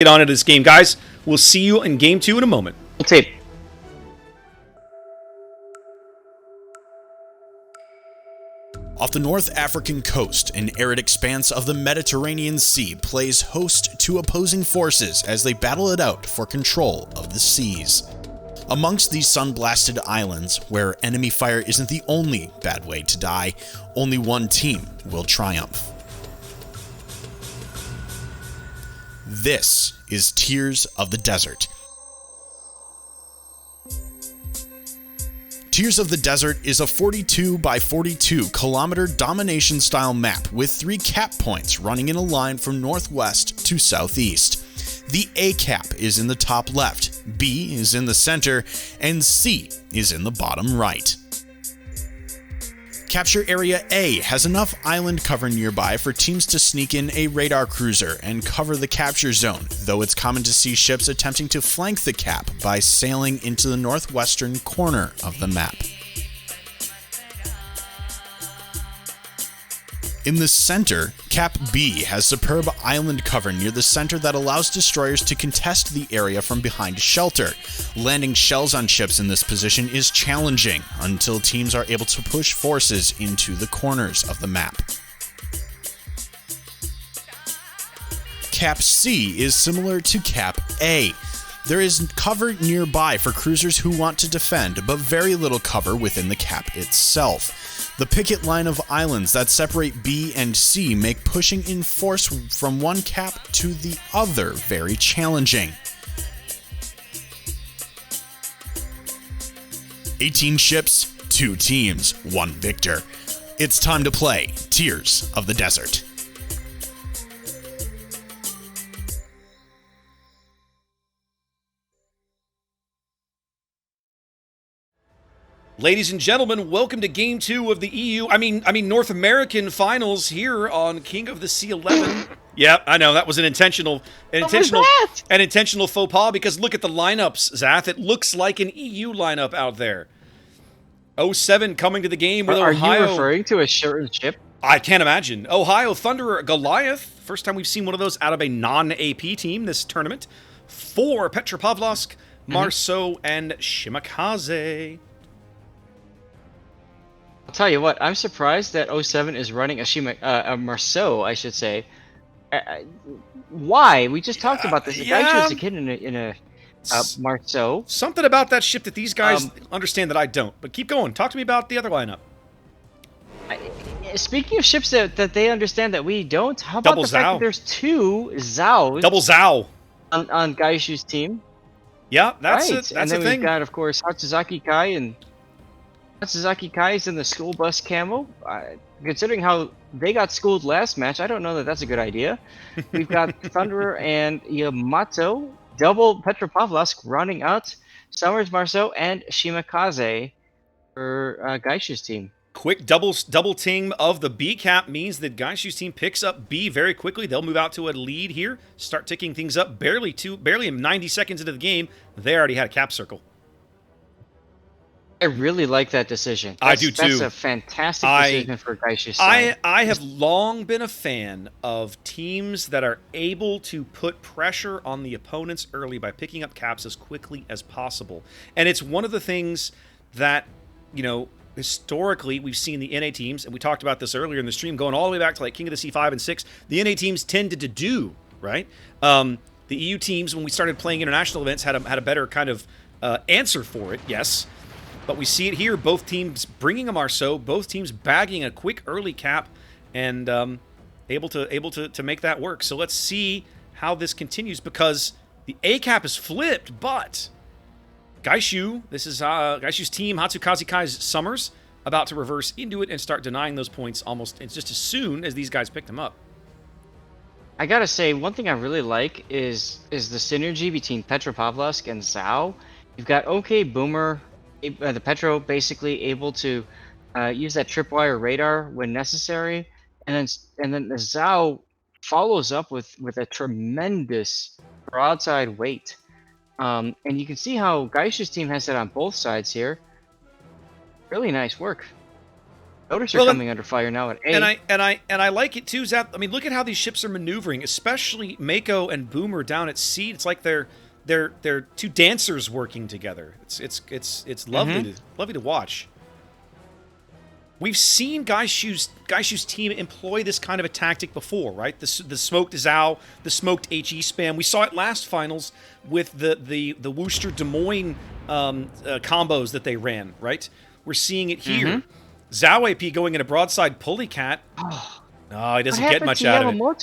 Get on into this game, guys. We'll see you in game 2 in a moment. Tape. Off the North African coast, an arid expanse of the Mediterranean Sea plays host to opposing forces as they battle it out for control of the seas. Amongst these sun-blasted islands, where enemy fire isn't the only bad way to die, only one team will triumph. This is Tears of the Desert. Tears of the Desert is a 42 by 42 kilometer domination style map with 3 cap points running in a line from northwest to southeast. The A cap is in the top left, B is in the center, and C is in the bottom right. Capture Area A has enough island cover nearby for teams to sneak in a radar cruiser and cover the capture zone, though it's common to see ships attempting to flank the cap by sailing into the northwestern corner of the map. In the center, Cap B has superb island cover near the center that allows destroyers to contest the area from behind shelter. Landing shells on ships in this position is challenging until teams are able to push forces into the corners of the map. Cap C is similar to Cap A. There is cover nearby for cruisers who want to defend, but very little cover within the cap itself. The picket line of islands that separate B and C make pushing in force from one cap to the other very challenging. 18 ships, 2 teams, 1 victor. It's time to play Tears of the Desert. Ladies and gentlemen, welcome to game 2 of the North American finals here on King of the Sea 11. Yep, I know that was an intentional faux pas, because look at the lineups, Zath. It looks like an EU lineup out there. 07 coming to the game with Ohio. Are you referring to a certain ship? I can't imagine. Ohio Thunderer Goliath. First time we've seen one of those out of a non-AP team this tournament. 4 Petropavlovsk, Marceau, and Shimakaze. I'll tell you what, I'm surprised that 07 is running a Marceau, I should say. Why? We just talked about this. The guy chose a kid in a Marceau. Something about that ship that these guys understand that I don't. But keep going. Talk to me about the other lineup. Speaking of ships that they understand that we don't, how about the fact that there's 2 Zhaos? Double Zhao. On Gaishu's team. Yeah, that's right. That's and then a thing. We've got, of course, Hatsuzaki Kai, and Hatsuzaki Kai is in the school bus camo. Considering how they got schooled last match, I don't know that that's a good idea. We've got Thunderer and Yamato, double Petropavlovsk running out, Summers, Marceau, and Shimakaze for Gaishu's team. Quick double team of the B cap means that Gaishu's team picks up B very quickly. They'll move out to a lead here, start ticking things up. Barely 90 seconds into the game, they already had a cap circle. I really like that decision. I do too. That's a fantastic decision for Gaishu's side. I have long been a fan of teams that are able to put pressure on the opponents early by picking up caps as quickly as possible. And it's one of the things that, historically we've seen the NA teams, and we talked about this earlier in the stream, going all the way back to like King of the Sea 5 and 6, the NA teams tended to do, right? The EU teams, when we started playing international events, had a better kind of answer for it, yes. But we see it here, both teams bringing a Marceau, both teams bagging a quick early cap, and able to make that work. So let's see how this continues, because the A cap is flipped, but Gaishu, this is Gaishu's team, Hatsukaze Kai's Summers, about to reverse into it and start denying those points it's just as soon as these guys pick them up. I gotta say, one thing I really like is the synergy between Petropavlovsk and Zhao. You've got OK Boomer, the Petro basically able to use that tripwire radar when necessary, and then the Zhao follows up with a tremendous broadside weight, and you can see how Gaishu's team has that on both sides here. Really nice work. Notice are Well, coming under fire now at A. And I like it too, Zap. I mean, look at how these ships are maneuvering, especially Mako and Boomer down at sea. It's like they're two dancers working together. It's lovely lovely to watch. We've seen Gaishu's team employ this kind of a tactic before, right? The smoked Zhao, the smoked HE spam. We saw it last finals with the Worcester Des Moines combos that they ran, right? We're seeing it here. Zhao AP going in a broadside pulley cat. No, he doesn't get much out of it. What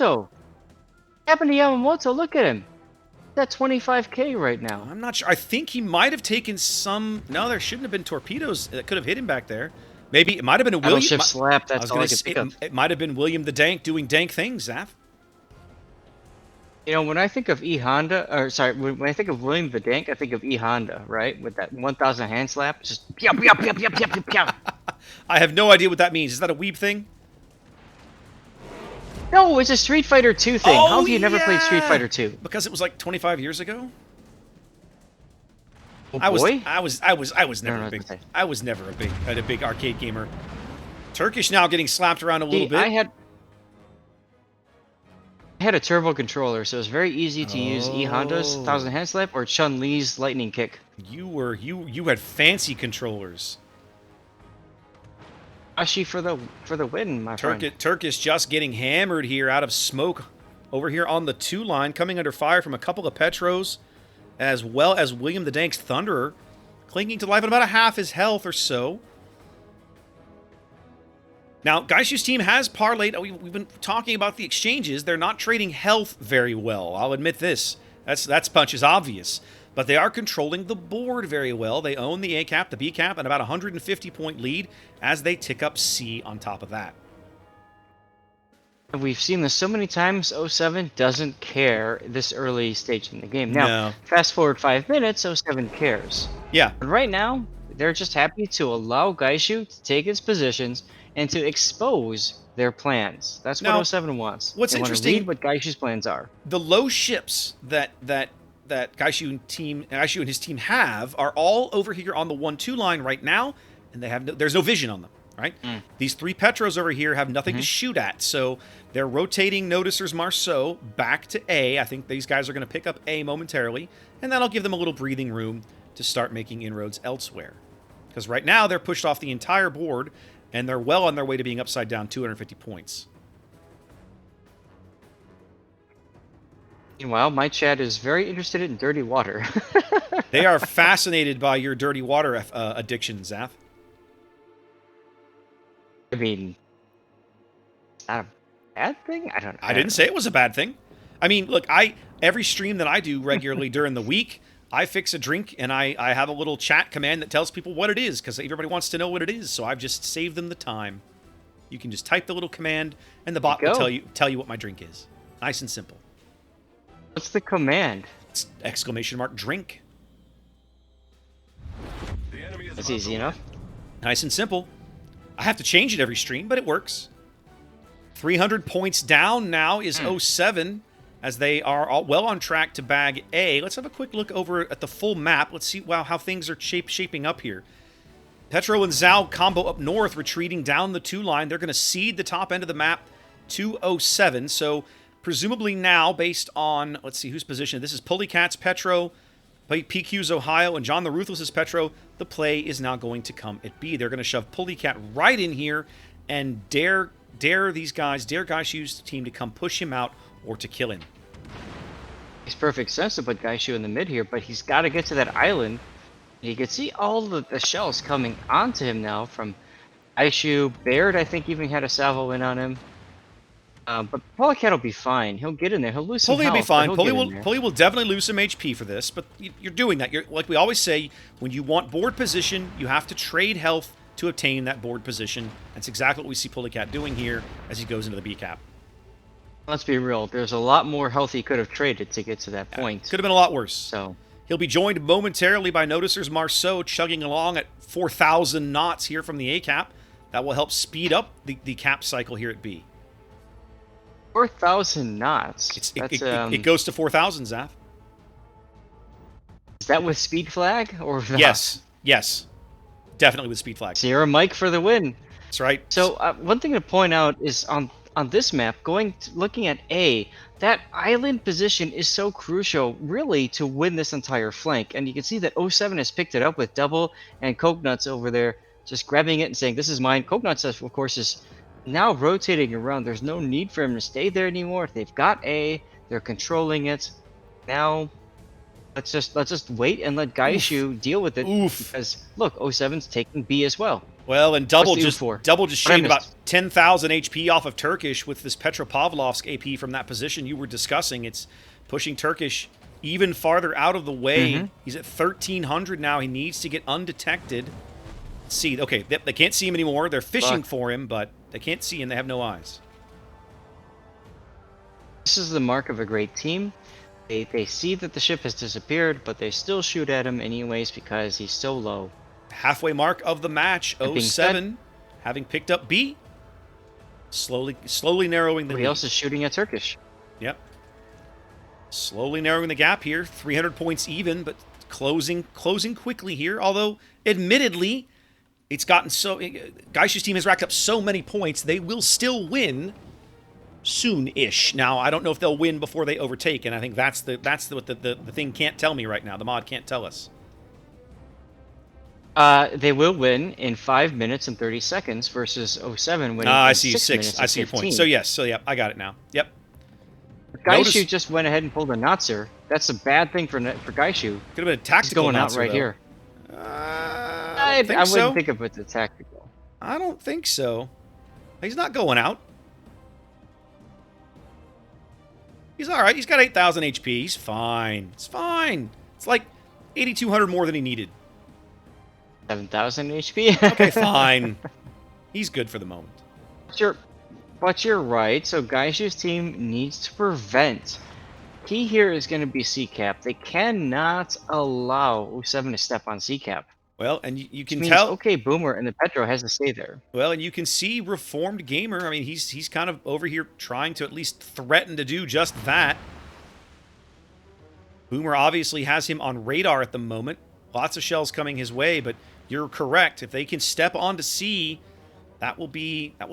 happened to Yamamoto? Look at him. He's at 25k right now. I'm not sure. I think he might have taken some... No, there shouldn't have been torpedoes that could have hit him back there. Maybe it might have been a William... Battleship slap, that's all I could pick up. It might have been William the Dank doing dank things, Zaf. You know, when I think of when I think of William the Dank, I think of E Honda, right? With that 1000 hand slap, just pew pew pew pew pew pew pew. I have no idea what that means. Is that a weeb thing? No, it's a Street Fighter 2 thing. How have you never played Street Fighter 2? Because it was like 25 years ago. Oh, I was boy? never a big arcade gamer. Turkish now getting slapped around a little bit. I had a turbo controller, so it was very easy to use E Honda's 1000 hand slap or Chun-Li's lightning kick. You had fancy controllers. Ashi for the win, my friend. Turkish just getting hammered here out of smoke over here on the 2 line, coming under fire from a couple of Petros, as well as William the Dank's Thunderer, clinging to life at about a half his health or so. Now, Gaishu's team has parlayed. We've been talking about the exchanges. They're not trading health very well. I'll admit this. That's punch is obvious. But they are controlling the board very well. They own the A cap, the B cap, and about a 150-point lead as they tick up C on top of that. We've seen this so many times. 07 doesn't care this early stage in the game. Now, fast forward 5 minutes, 07 cares. Yeah. But right now, they're just happy to allow Gaishu to take its positions and to expose their plans. That's what 07 wants. What's interesting? Read what Gaishu's plans are. The low ships that Gaishu and his team have are all over here on the 1-2 line right now, and there's no vision on them. Right? These 3 Petros over here have nothing to shoot at, so they're rotating Noticers Marceau back to A. I think these guys are going to pick up A momentarily, and that'll give them a little breathing room to start making inroads elsewhere. Because right now they're pushed off the entire board, and they're well on their way to being upside down 250 points. Meanwhile, my chat is very interested in dirty water. They are fascinated by your dirty water addiction, Zath. I mean, is that a bad thing? I don't know. I didn't say it was a bad thing. I mean, look, every stream that I do regularly during the week, I fix a drink and I have a little chat command that tells people what it is because everybody wants to know what it is. So I've just saved them the time. You can just type the little command and the bot will tell you what my drink is. Nice and simple. What's the command? It's !drink. That's easy enough. Nice and simple. I have to change it every stream, but it works. 300 points down now is 07, as they are well on track to bag A. Let's have a quick look over at the full map. Let's see how things are shaping up here. Petro and Zhao combo up north, retreating down the 2 line. They're going to cede the top end of the map to 07. So presumably now, based on, let's see who's positioned. This is Pulleycats, Petro, PQ's Ohio, and John the Ruthless's Petro. The play is now going to come at B. They're going to shove Pulleycat right in here and dare Gaishu's team to come push him out or to kill him. Makes perfect sense to put Gaishu in the mid here, but he's got to get to that island. You can see all the shells coming onto him now from Gaishu. Baird, I think, even had a salvo in on him. But Pulleycat will be fine. He'll get in there. He'll lose some health. Pulley will be fine. Pulley will definitely lose some HP for this, but you're doing that. Like we always say, when you want board position, you have to trade health to obtain that board position. That's exactly what we see Pulleycat doing here as he goes into the B cap. Let's be real. There's a lot more health he could have traded to get to that point. Could have been a lot worse. So he'll be joined momentarily by Noticers Marceau chugging along at 4,000 knots here from the A cap. That will help speed up the cap cycle here at B. 4,000 knots. It goes to 4,000, Zath. Is that with speed flag or without? Yes, definitely with speed flag. Sierra Mike for the win. That's right. So one thing to point out is on this map, looking at A, that island position is so crucial, really, to win this entire flank. And you can see that '07 has picked it up with Double and Coconuts over there, just grabbing it and saying, "This is mine." Coconuts, of course, is now rotating around. There's no need for him to stay there anymore. They've got A, they're controlling it. Now, let's just wait and let Gaishu deal with it. Oof. Because look, '07's taking B as well. Well, and Double What's the just U4? shaved about missed? 10,000 HP off of Turkish with this Petropavlovsk AP from that position you were discussing. It's pushing Turkish even farther out of the way. He's at 1,300 now. He needs to get undetected. Let's see. Okay, they can't see him anymore. They're fishing for him, but they can't see him. They have no eyes. This is the mark of a great team. They see that the ship has disappeared, but they still shoot at him anyways because he's so low. Halfway mark of the match. That being 07 having picked up B. Slowly narrowing the Everybody lead. else is shooting at Turkish. Yep. Slowly narrowing the gap here. 300 points even, but closing quickly here. Although, admittedly, it's gotten so... Gaishu's team has racked up so many points, they will still win soon-ish. Now, I don't know if they'll win before they overtake, and I think that's what the thing can't tell me right now. The mod can't tell us. They will win in 5 minutes and 30 seconds versus '07 winning I in see 6 minutes I and see your 15. point. So yes, I got it now. Yep. Gaishu just went ahead and pulled a Natser. That's a bad thing for Gaishu. Could have been a He's tactical going out Natser, right though. here. I I so. wouldn't think of it as tactical. I don't think so. He's not going out. He's all right. He's got 8,000 HP. He's fine. It's fine. It's like 8,200 more than he needed. 7,000 HP. Okay, fine. He's good for the moment. But you're right. So Gaishu's team needs to prevent. Key here is going to be C-cap. They cannot allow '07 to step on C-cap. Well, and you can Which means, tell. okay, Boomer and the Petro has to stay there. Well, and you can see Reformed Gamer. I mean, he's kind of over here trying to at least threaten to do just that. Boomer obviously has him on radar at the moment. Lots of shells coming his way, but you're correct. If they can step onto C, that will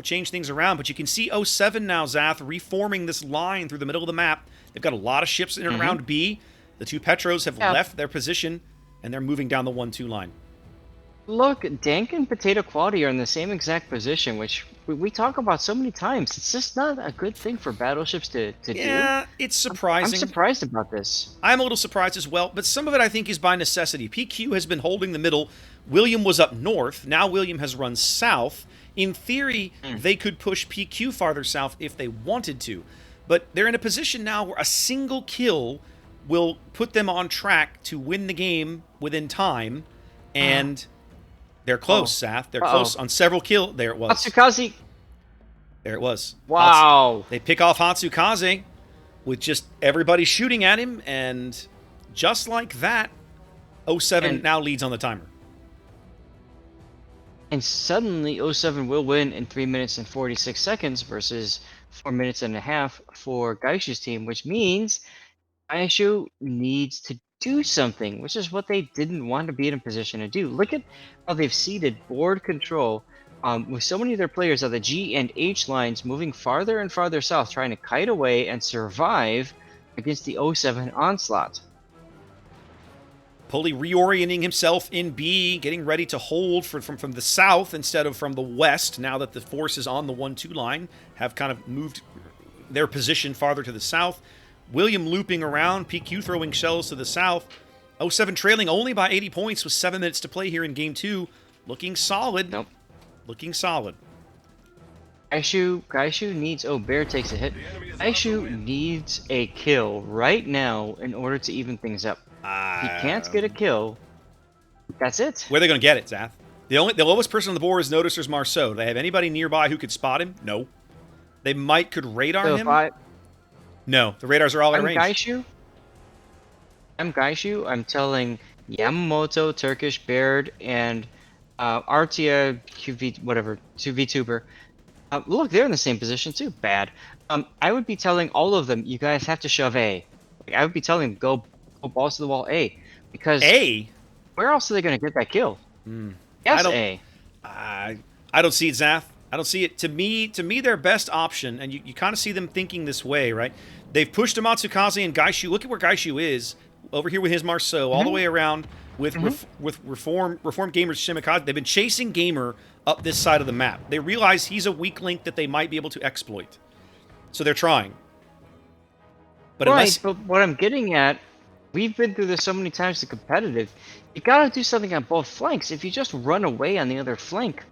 change things around. But you can see '07 now, Zath, reforming this line through the middle of the map. They've got a lot of ships in and around B. The two Petros have left their position, and they're moving down the 1-2 line. Look, Dank and Potato Quality are in the same exact position, which we talk about so many times. It's just not a good thing for battleships to do. Yeah, it's surprising. I'm surprised about this. I'm a little surprised as well, but some of it I think is by necessity. PQ has been holding the middle. William was up north. Now William has run south. In theory, they could push PQ farther south if they wanted to. But they're in a position now where a single kill will put them on track to win the game within time. And they're close, Sath. They're close on several kills. There it was. Hatsukaze. There it was. Wow. They pick off Hatsukaze with just everybody shooting at him. And just like that, '07 now leads on the timer. And suddenly, '07 will win in 3 minutes and 46 seconds versus 4 minutes and a half for Gaishu's team, which means Gaishu needs to do something, which is what they didn't want to be in a position to do. Look at how they've ceded board control with so many of their players on the G and H lines moving farther and farther south, trying to kite away and survive against the '07 onslaught. Pulley reorienting himself in B, getting ready to hold from the south instead of from the west, now that the forces on the 1-2 line have kind of moved their position farther to the south. William looping around, PQ throwing shells to the south. '07 trailing only by 80 points with 7 minutes to play here in Game 2. Looking solid. Nope. Looking solid. Gaishu needs... Oh, Bear takes a hit. Gaishu needs a kill right now in order to even things up. If he can't get a kill, that's it. Where are they going to get it, Zath? The lowest person on the board is Noticers Marceau. Do they have anybody nearby who could spot him? No. They could radar So him? if No, the radars are all in range. I'm Gaishu. I'm telling Yamamoto, Turkish, Baird, and Artia, QV, whatever, 2VTuber. Look, they're in the same position too. Bad. I would be telling all of them, you guys have to shove A. Like, I would be telling them, go balls to the wall A. Because A? where else are they going to get that kill? Yes, I don't- A. I don't see it, Zath. I don't see it. To me, their best option, and you kind of see them thinking this way, right? They've pushed Amatsukaze and Gaishu. Look at where Gaishu is over here with his Marceau, all the way around with Reform Gamer's Shimikaze. They've been chasing Gamer up this side of the map. They realize he's a weak link that they might be able to exploit, so they're trying. But But what I'm getting at, we've been through this so many times. The competitive, you gotta do something on both flanks. If you just run away on the other flank,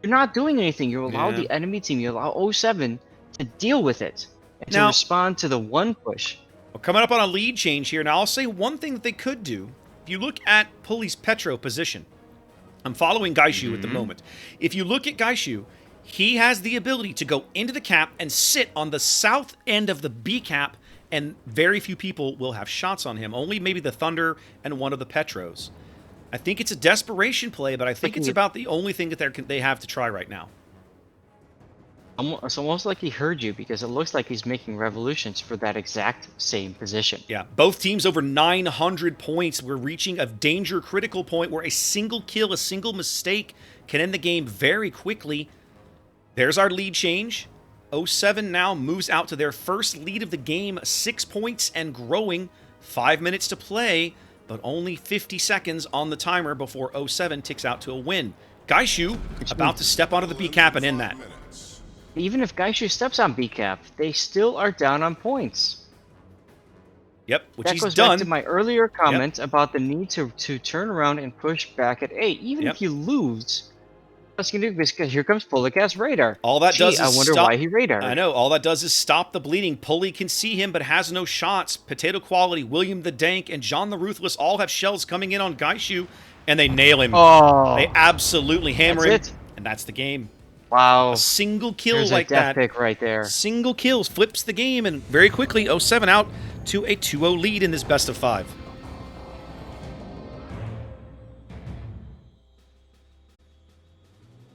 you're not doing anything. You allow the enemy team, you allow 07 to deal with it and to respond to the one push. We're coming up on a lead change here. Now, I'll say one thing that they could do. If you look at Pulley's Petro position, I'm following Gaishu at the moment. If you look at Gaishu, he has the ability to go into the cap and sit on the south end of the B cap, and very few people will have shots on him. Only maybe the Thunder and one of the Petros. I think it's a desperation play, but I think it's about the only thing that they have to try right now. It's almost like he heard you, because it looks like he's making revolutions for that exact same position. Yeah, both teams over 900 points. We're reaching a danger critical point where a single kill, a single mistake can end the game very quickly. There's our lead change. 07 now moves out to their first lead of the game, 6 points and growing. 5 minutes to play, but only 50 seconds on the timer before 07 ticks out to a win. Gaishu about to step onto the B cap and end that. Even if Gaishu steps on B cap, they still are down on points. Yep, which that he's goes done. Back to my earlier comment about the need to turn around and push back at A. Even if you lose, what's going to do? Because here comes Pulikas's radar. All that does is I wonder stop. Why he radar. I know. All that does is stop the bleeding. Pulley can see him, but has no shots. Potato Quality, William the Dank, and John the Ruthless all have shells coming in on Gaishu, and they nail him. Oh, they absolutely hammer him, it. And that's the game. Wow. A single kill There's like a death that. pick right there. Single kills flips the game, and very quickly 07 out to a 2-0 lead in this best of 5.